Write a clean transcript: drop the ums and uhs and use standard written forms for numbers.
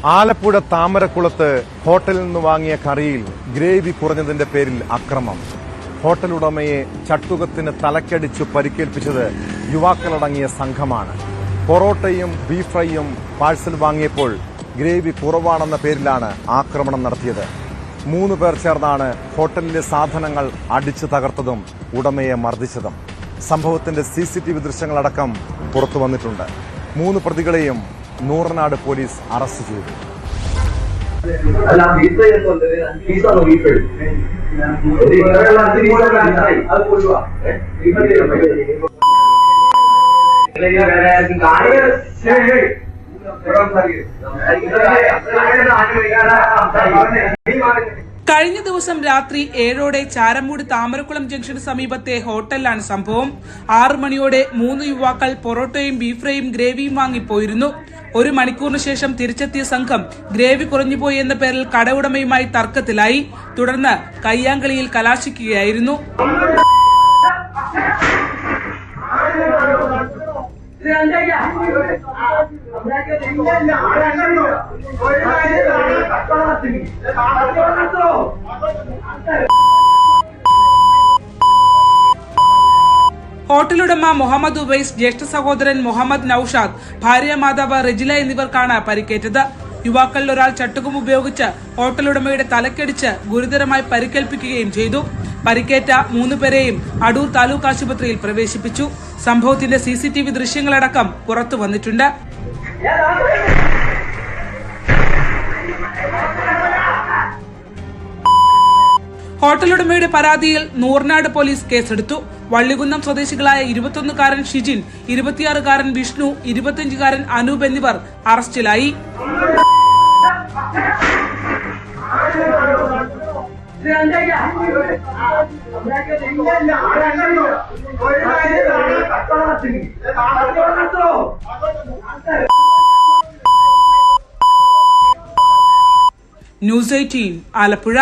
ആലപ്പുഴ താമരക്കുളത്ത് ഹോട്ടലിൽ നിന്ന് വാങ്ങിയ കറിയിൽ ഗ്രേവി കുറഞ്ഞതിന്റെ പേരിൽ അക്രമം. ഹോട്ടൽ ഉടമയെ ചട്ടുകത്തിന് തലക്കടിച്ചു പരിക്കേൽപ്പിച്ചത് യുവാക്കളടങ്ങിയ സംഘമാണ്. പൊറോട്ടയും ബീഫ് ഫ്രൈയും പാഴ്സൽ വാങ്ങിയപ്പോൾ ഗ്രേവി കുറവാണെന്ന പേരിലാണ് ആക്രമണം നടത്തിയത്. 3 പേർ ചേർന്നാണ് ഹോട്ടലിലെ സാധനങ്ങൾ അടിച്ചു തകർത്തതും ഉടമയെ മർദ്ദിച്ചതും. സംഭവത്തിന്റെ CCTV ദൃശ്യങ്ങളടക്കം പുറത്തുവന്നിട്ടുണ്ട്. 3 പ്രതികളെയും നൂറനാട് പോലീസ് അറസ്റ്റ് ചെയ്തു. കഴിഞ്ഞ ദിവസം രാത്രി 7ഓടെ ചാരമൂട് താമരക്കുളം ജംഗ്ഷന് സമീപത്തെ ഹോട്ടലിലാണ് സംഭവം. 6 മണിയോടെ 3 യുവാക്കൾ പൊറോട്ടയും ബീഫ് ഫ്രൈയും ഗ്രേവിയും വാങ്ങിപ്പോയിരുന്നു. 1 മണിക്കൂറിന് ശേഷം തിരിച്ചെത്തിയ സംഘം ഗ്രേവി കുറഞ്ഞുപോയി എന്ന പേരിൽ കടയുടമയുമായി തർക്കത്തിലായി. തുടർന്ന് കയ്യാങ്കളിയിൽ കലാശിക്കുകയായിരുന്നു. ഹോട്ടലുടമ മുഹമ്മദ് ഉവൈസ്, ജ്യേഷ്ഠ സഹോദരൻ മുഹമ്മദ് നൌഷാദ്, ഭാര്യ മാതാവ് റെജില എന്നിവർക്കാണ് പരിക്കേറ്റത്. യുവാക്കളിൽ ഒരാൾ ചട്ടുകം ഉപയോഗിച്ച് ഹോട്ടലുടമയുടെ തലക്കടിച്ച് ഗുരുതരമായി പരിക്കേൽപ്പിക്കുകയും ചെയ്തു. പരിക്കേറ്റ 3 പേരെയും അടൂർ താലൂക്ക് ആശുപത്രിയിൽ പ്രവേശിപ്പിച്ചു. സംഭവത്തിന്റെ CCTV ദൃശ്യങ്ങളടക്കം പുറത്തു വന്നിട്ടുണ്ട്. ഹോട്ടലുടമയുടെ പരാതിയിൽ നൂറനാട് പോലീസ് കേസെടുത്ു. വള്ളികുന്നം സ്വദേശികളായ 21-കാരൻ ഷിജിൻ, 26-കാരൻ വിഷ്ണു, 25-കാരൻ അനൂപ് എന്നിവർ അറസ്റ്റിലായി. ന്യൂസ് 18 ആലപ്പുഴ.